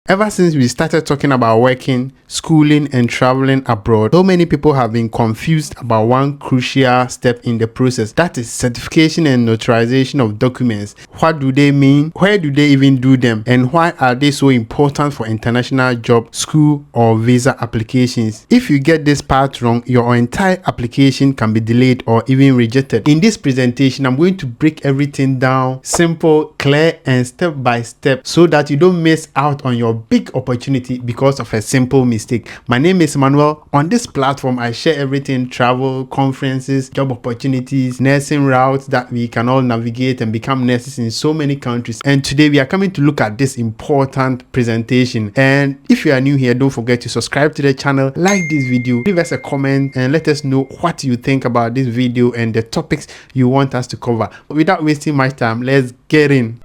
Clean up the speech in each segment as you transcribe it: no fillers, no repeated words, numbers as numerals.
Ever since we started talking about working, schooling, and traveling abroad, so many people have been confused about one crucial step in the process. That is certification and notarization of documents. What do they mean? Where do they even do them? And why are they so important for international job, school, or visa applications? If you get this part wrong, your entire application can be delayed or even rejected. In this presentation, I'm going to break everything down, simple, clear, and step by step, so that you don't miss out on your big opportunity because of a simple mistake. My name is Manuel. On this platform, I share everything: travel, conferences, job opportunities, nursing routes that we can all navigate and become nurses in so many countries. And today we are coming to look at this important presentation. And if you are new here, don't forget to subscribe to the channel, like this video, leave us a comment, and let us know what you think about this video and the topics you want us to cover. Without wasting much time, let's get in.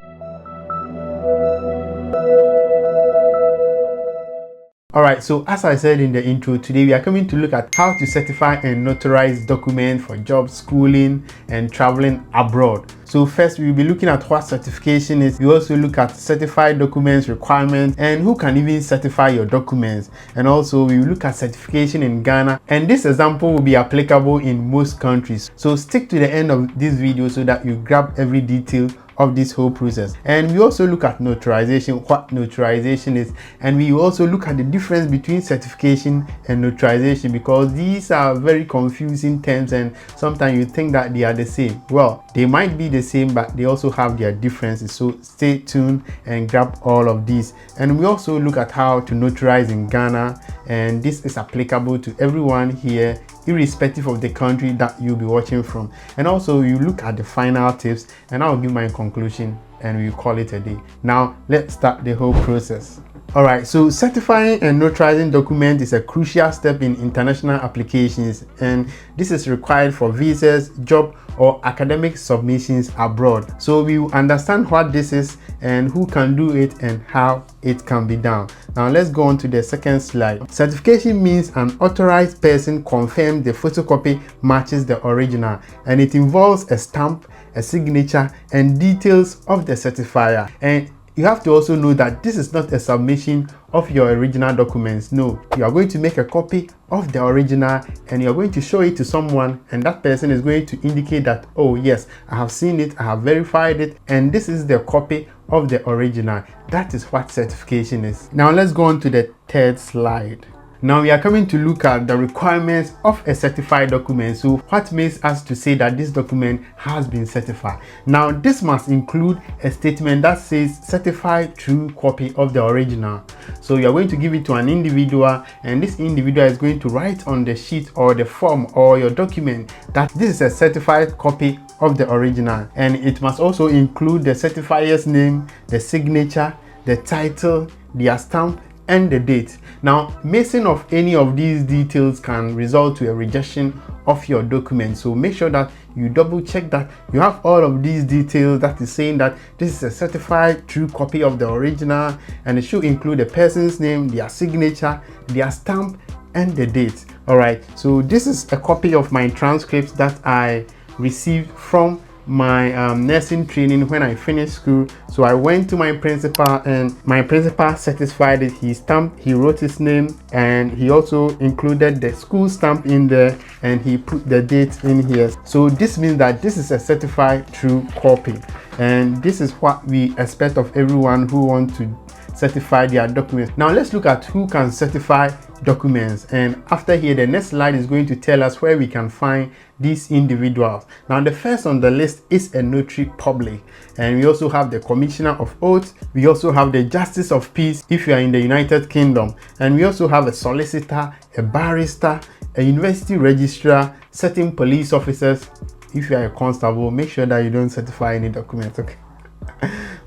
Alright, so as I said in the intro, today we are coming to look at how to certify and notarize documents for job, schooling, and traveling abroad. So first, we'll be looking at what certification is. We also look at certified documents requirements and who can even certify your documents. And also we will look at certification in Ghana. And this example will be applicable in most countries. So stick to the end of this video so that you grab every detail of this whole process. And we also look at notarization, what notarization is, and we also look at the difference between certification and notarization, because these are very confusing terms and sometimes you think that they are the same. Well, they might be the same, but they also have their differences. So stay tuned and grab all of these. And we also look at how to notarize in Ghana, and this is applicable to everyone here, irrespective of the country that you'll be watching from. And also you look at the final tips, and I'll give my conclusion and we'll call it a day. Now let's start the whole process. Alright, so certifying and notarizing documents is a crucial step in international applications, and this is required for visas, job, or academic submissions abroad. So we will understand what this is and who can do it and how it can be done. Now let's go on to the second slide. Certification means an authorized person confirms the photocopy matches the original, and it involves a stamp, a signature, and details of the certifier. And you have to also know that this is not a submission of your original documents. No, you are going to make a copy of the original and you're going to show it to someone, and that person is going to indicate that, oh yes, I have seen it, I have verified it, and this is the copy of the original. That is what certification is. Now let's go on to the third slide. Now we are coming to look at the requirements of a certified document. So what makes us to say that this document has been certified? Now this must include a statement that says certified true copy of the original. So you are going to give it to an individual, and this individual is going to write on the sheet or the form or your document that this is a certified copy of the original. And it must also include the certifier's name, the signature, the title, their stamp, and the date. Now, missing of any of these details can result to a rejection of your document. So make sure that you double check that you have all of these details that is saying that this is a certified true copy of the original, and it should include the person's name, their signature, their stamp, and the date. All right, so this is a copy of my transcripts that I received from my nursing training when I finished school. So I went to my principal, and my principal certified it. He stamped, he wrote his name, and he also included the school stamp in there, and he put the date in here. So this means that this is a certified true copy, and this is what we expect of everyone who wants to certify their documents. Now let's look at who can certify documents, and after here the next slide is going to tell us where we can find these individuals. Now the first on the list is a notary public, and we also have the commissioner of oaths, we also have the justice of peace if you are in the United Kingdom, and we also have a solicitor, a barrister, a university registrar, certain police officers. If you are a constable, make sure that you don't certify any documents, okay?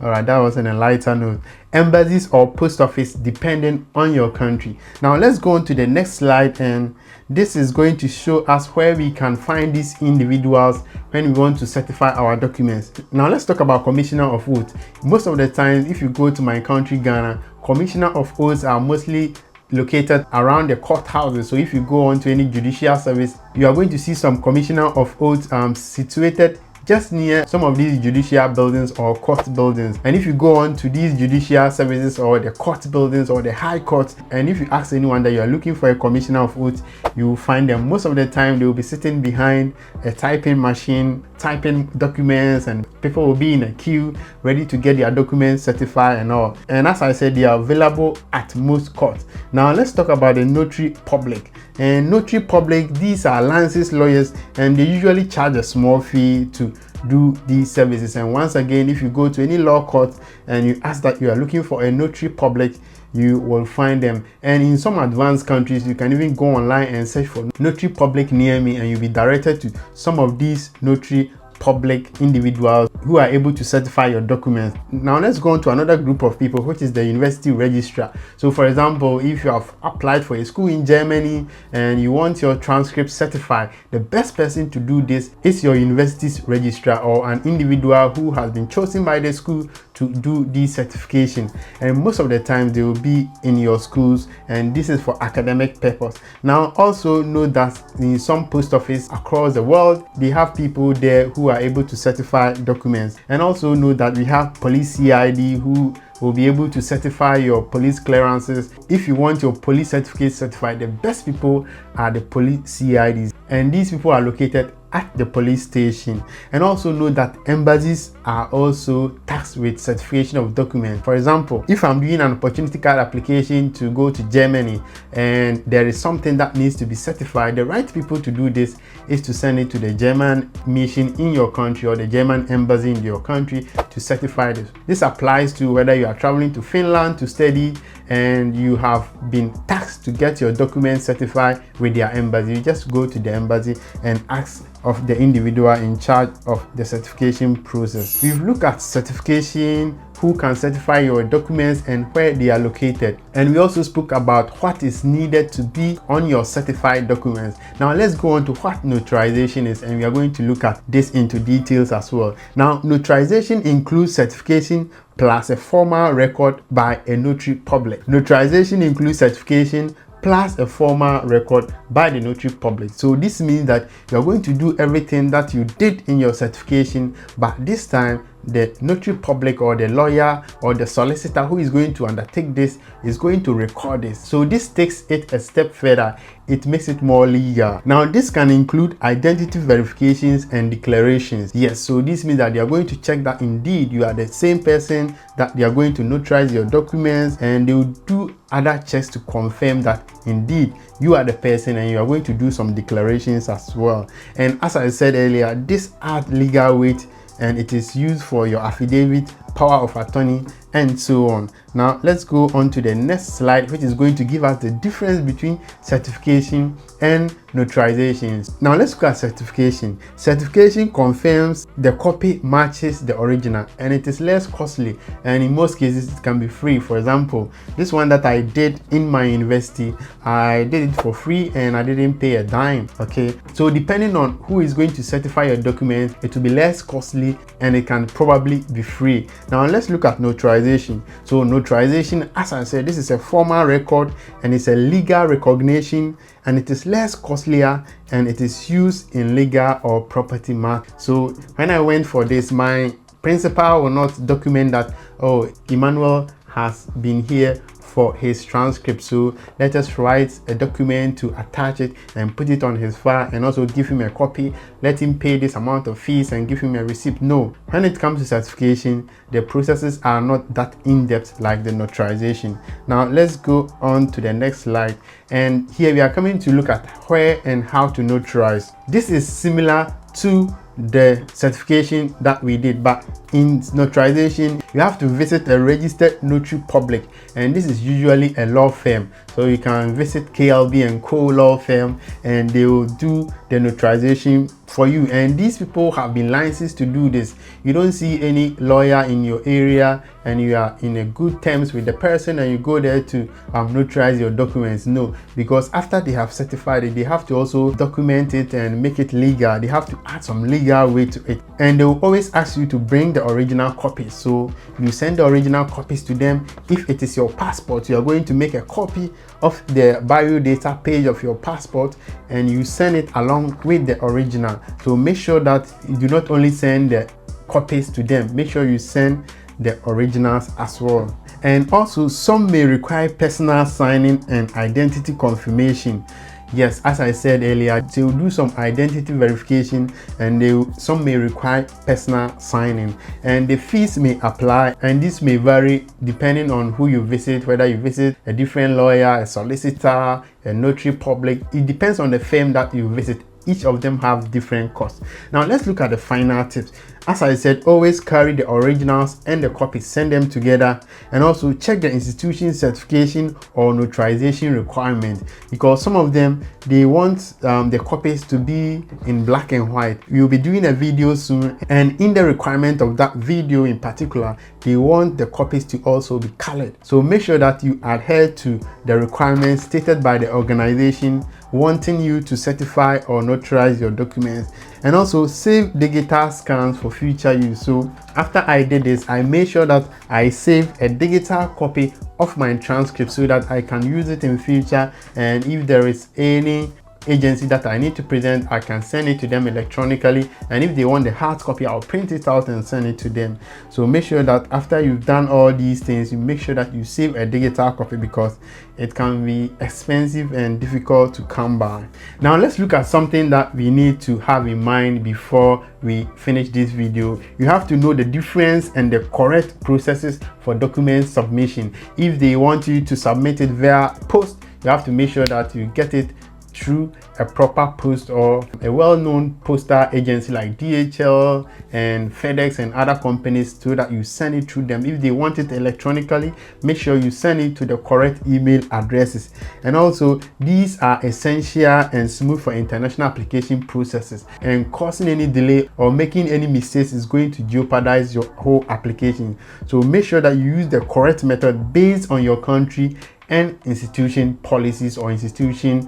All right, that was on a lighter note. Embassies or post office, depending on your country. Now let's go on to the next slide, and this is going to show us where we can find these individuals when we want to certify our documents. Now let's talk about commissioner of oaths. Most of the time, if you go to my country, Ghana, commissioner of oaths are mostly located around the courthouses. So if you go on to any judicial service, you are going to see some commissioner of oaths situated just near some of these judicial buildings or court buildings. And if you go on to these judicial services or the court buildings or the high court, and if you ask anyone that you are looking for a commissioner of oath, you will find them. Most of the time they will be sitting behind a typing machine, typing documents, and people will be in a queue ready to get their documents certified and all. And as I said, they are available at most courts. Now let's talk about the notary public. And notary public, these are licensed lawyers, and they usually charge a small fee to do these services. And once again, if you go to any law court and you ask that you are looking for a notary public, you will find them. And in some advanced countries, you can even go online and search for notary public near me, and you'll be directed to some of these notary public individuals who are able to certify your documents. Now let's go on to another group of people, which is the university registrar. So for example, if you have applied for a school in Germany and you want your transcript certified, the best person to do this is your university's registrar, or an individual who has been chosen by the school to do this certification. And most of the time they will be in your schools, and this is for academic purpose. Now also know that in some post office across the world, they have people there who are able to certify documents. And also know that we have police CID who will be able to certify your police clearances. If you want your police certificate certified, the best people are the police CIDs, and these people are located at the police station. And also know that embassies are also tasked with certification of documents. For example, if I'm doing an opportunity card application to go to Germany and there is something that needs to be certified, the right people to do this is to send it to the German mission in your country or the German embassy in your country to certify this. This applies to whether you are traveling to Finland to study and you have been tasked to get your documents certified with their embassy. You just go to the embassy and ask of the individual in charge of the certification process. We've looked at certification, who can certify your documents and where they are located, and we also spoke about what is needed to be on your certified documents. Now let's go on to what notarization is, and we are going to look at this into details as well. Now notarization includes certification plus a formal record by a notary public. Notarization includes certification plus a formal record by the notary public. So this means that you're going to do everything that you did in your certification, but this time the notary public or the lawyer or the solicitor who is going to undertake this is going to record this. So this takes it a step further. It makes it more legal. Now this can include identity verifications and declarations. Yes, so this means that they are going to check that indeed you are the same person, that they are going to notarize your documents, and they will do other checks to confirm that indeed you are the person, and you are going to do some declarations as well. And as I said earlier, this adds legal weight, and it is used for your affidavit, power of attorney, and so on. Now let's go on to the next slide, which is going to give us the difference between certification and notarizations. Now let's look at certification. Certification confirms the copy matches the original, and it is less costly, and in most cases it can be free. For example, this one that I did in my university, I did it for free and I didn't pay a dime. Okay, so depending on who is going to certify your document, it will be less costly and it can probably be free. Now let's look at notarization. So notarization, as I said, this is a formal record and it's a legal recognition, and it is less costlier, and it is used in legal or property matters. So when I went for this, my principal will not document that, oh, Emmanuel has been here for his transcript, so let us write a document to attach it and put it on his file and also give him a copy, let him pay this amount of fees and give him a receipt. No, when it comes to certification, the processes are not that in-depth like the notarization. Now let's go on to the next slide, and here we are coming to look at where and how to notarize. This is similar to the certification that we did, but in notarization you have to visit a registered notary public, and this is usually a law firm. So you can visit KLB and Co law firm, and they will do the notarization for you, and these people have been licensed to do this. You don't see any lawyer in your area and you are in a good terms with the person and you go there to notarize your documents. No, because after they have certified it, they have to also document it and make it legal. They have to add some legal legal way to it. And they will always ask you to bring the original copies. So you send the original copies to them. If it is your passport, you are going to make a copy of the biodata page of your passport and you send it along with the original. So make sure that you do not only send the copies to them, make sure you send the originals as well. And also, some may require personal signing and identity confirmation. Yes, as I said earlier, they will do some identity verification and some may require personal signing, and the fees may apply, and this may vary depending on who you visit, whether you visit a different lawyer, a solicitor, a notary public. It depends on the firm that you visit. Each of them have different costs. Now let's look at the final tips. As I said, always carry the originals and the copies, send them together, and also check the institution certification or notarization requirement, because some of them, they want the copies to be in black and white. We'll be doing a video soon, and in the requirement of that video in particular, they want the copies to also be colored. So make sure that you adhere to the requirements stated by the organization wanting you to certify or notarize your documents, and also save digital scans for future use. So after I did this, I made sure that I saved a digital copy of my transcript so that I can use it in future, and if there is any agency that I need to present, I can send it to them electronically, and if they want the hard copy, I'll print it out and send it to them. So make sure that after you've done all these things, you make sure that you save a digital copy, because it can be expensive and difficult to come by. Now let's look at something that we need to have in mind before we finish this video. You have to know the difference and the correct processes for document submission. If they want you to submit it via post, you have to make sure that you get it through a proper post or a well-known postal agency like DHL and FedEx and other companies, so that you send it through them. If they want it electronically, make sure you send it to the correct email addresses. And also, these are essential and smooth for international application processes, and causing any delay or making any mistakes is going to jeopardize your whole application. So make sure that you use the correct method based on your country and institution policies or institution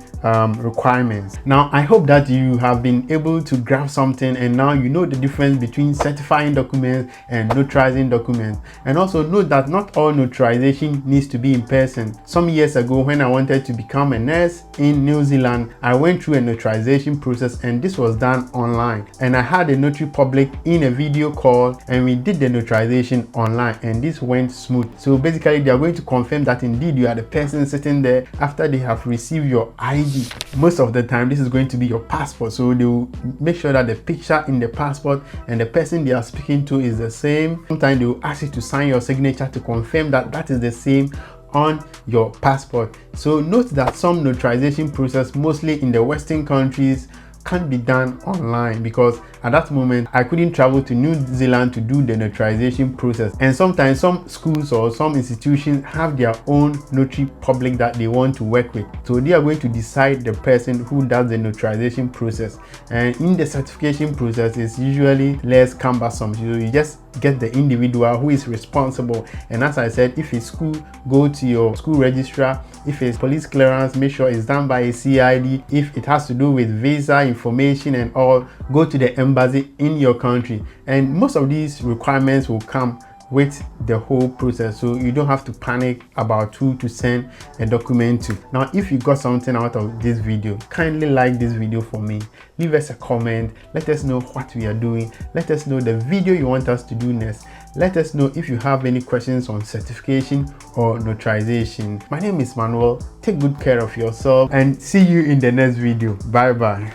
requirements. Now I hope that you have been able to grab something, and now you know the difference between certifying documents and notarizing documents. And also note that not all notarization needs to be in person. Some years ago, when I wanted to become a nurse in New Zealand, I went through a notarization process, and this was done online, and I had a notary public in a video call, and we did the notarization online, and this went smooth. So basically, they are going to confirm that indeed you are the person sitting there after they have received your ID. Most of the time, this is going to be your passport, so they will make sure that the picture in the passport and the person they are speaking to is the same. Sometimes they will ask you to sign your signature to confirm that that is the same on your passport. So note that some notarization process, mostly in the Western countries, can't be done online, because at that moment I couldn't travel to New Zealand to do the notarization process, and sometimes some schools or some institutions have their own notary public that they want to work with, so they are going to decide the person who does the notarization process. And in the certification process, is usually less cumbersome, so you just get the individual who is responsible. And as I said, if it's school, go to your school registrar. If it's police clearance, make sure it's done by a CID. If it has to do with visa information and all, go to the embassy in your country. And most of these requirements will come with the whole process, so you don't have to panic about who to send a document to. Now, if you got something out of this video, kindly like this video for me, leave us a comment, let us know what we are doing, let us know the video you want us to do next, let us know if you have any questions on certification or notarization. My name is Manuel. Take good care of yourself, and see you in the next video. Bye bye.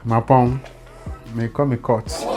Mapong, me come me cut.